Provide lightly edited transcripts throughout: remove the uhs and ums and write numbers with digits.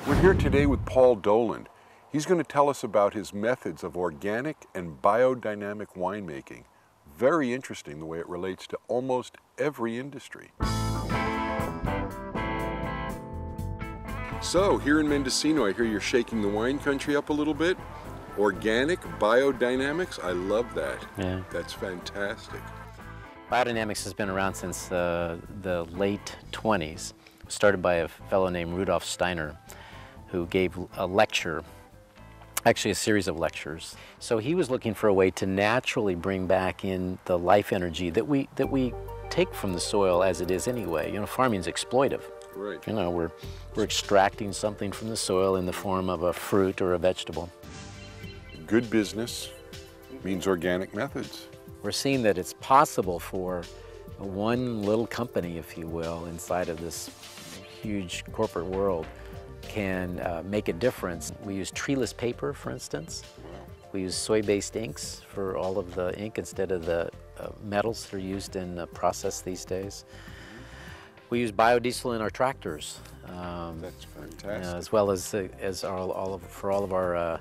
We're here today with Paul Dolan. He's going to tell us about his methods of organic and biodynamic winemaking. Very interesting the way it relates to almost every industry. So here in Mendocino, I hear you're shaking the wine country up a little bit. Organic, biodynamics, I love that. Yeah. That's fantastic. Biodynamics has been around since the late 20s. Started by a fellow named Rudolf Steiner, who gave a lecture, actually a series of lectures. So he was looking for a way to naturally bring back in the life energy that we take from the soil as it is anyway. You know, farming's exploitive. Right. You know, we're extracting something from the soil in the form of a fruit or a vegetable. Good business means organic methods. We're seeing that it's possible for one little company, if you will, inside of this huge corporate world can make a difference. We use treeless paper, for instance. We use soy-based inks for all of the ink instead of the metals that are used in the process these days. We use biodiesel in our tractors. That's fantastic. As well as for all of our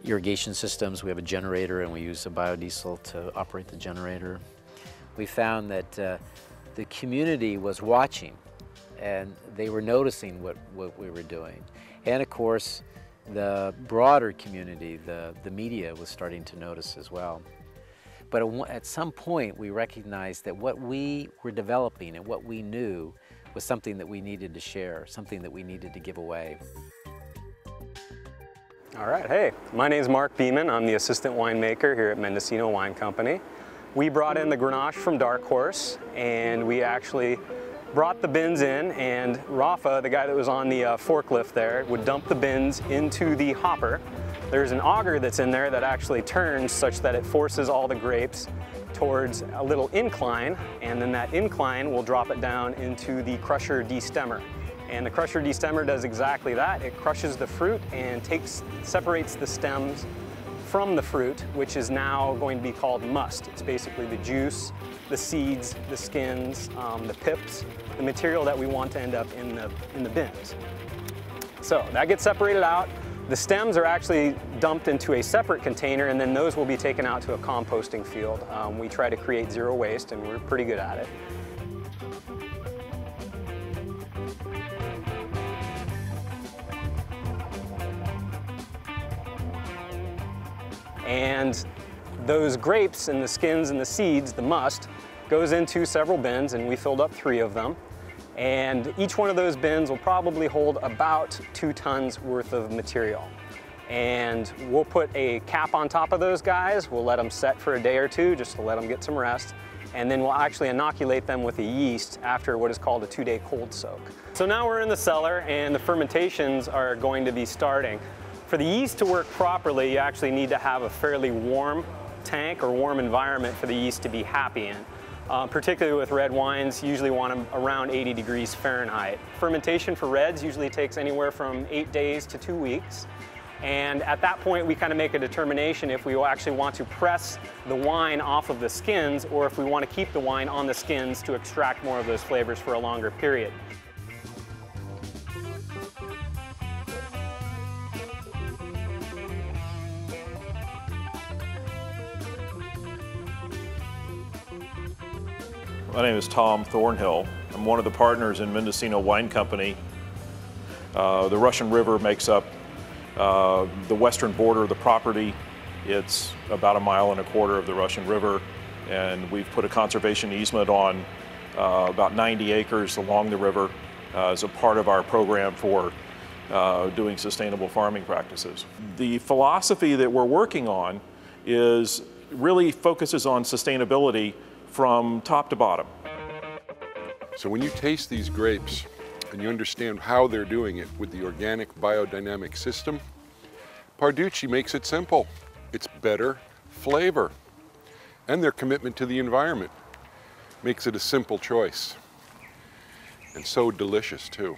irrigation systems. We have a generator and we use a biodiesel to operate the generator. We found that the community was watching and they were noticing what we were doing. And of course, the broader community, the media was starting to notice as well. But at some point, we recognized that what we were developing and what we knew was something that we needed to share, something that we needed to give away. All right, hey, my name is Mark Beaman. I'm the assistant winemaker here at Mendocino Wine Company. We brought in the Grenache from Dark Horse, and we actually brought the bins in, and Rafa, the guy that was on the forklift there, would dump the bins into the hopper. There's an auger that's in there that actually turns such that it forces all the grapes towards a little incline, and then that incline will drop it down into the crusher destemmer. And the crusher destemmer does exactly that. It crushes the fruit and separates the stems from the fruit, which is now going to be called must. It's basically the juice, the seeds, the skins, the pips, the material that we want to end up in the bins. So that gets separated out. The stems are actually dumped into a separate container, and then those will be taken out to a composting field. We try to create zero waste, and we're pretty good at it. And those grapes and the skins and the seeds, the must, goes into several bins, and we filled up 3 of them. And each one of those bins will probably hold about 2 tons worth of material. And we'll put a cap on top of those guys. We'll let them set for a day or 2 just to let them get some rest. And then we'll actually inoculate them with a yeast after what is called a 2-day cold soak. So now we're in the cellar and the fermentations are going to be starting. For the yeast to work properly, you actually need to have a fairly warm tank or warm environment for the yeast to be happy in. Particularly with red wines, you usually want them around 80 degrees Fahrenheit. Fermentation for reds usually takes anywhere from 8 days to 2 weeks. And at that point, we kind of make a determination if we actually want to press the wine off of the skins or if we want to keep the wine on the skins to extract more of those flavors for a longer period. My name is Tom Thornhill. I'm one of the partners in Mendocino Wine Company. The Russian River makes up the western border of the property. It's about 1.25 miles of the Russian River, and we've put a conservation easement on about 90 acres along the river as a part of our program for doing sustainable farming practices. The philosophy that we're working on really focuses on sustainability from top to bottom. So when you taste these grapes and you understand how they're doing it with the organic biodynamic system, Parducci makes it simple. It's better flavor. And their commitment to the environment makes it a simple choice. And so delicious too.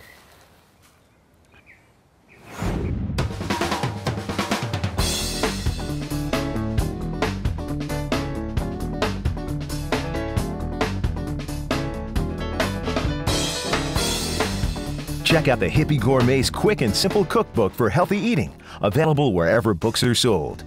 Check out the Hippy Gourmet's quick and simple cookbook for healthy eating, available wherever books are sold.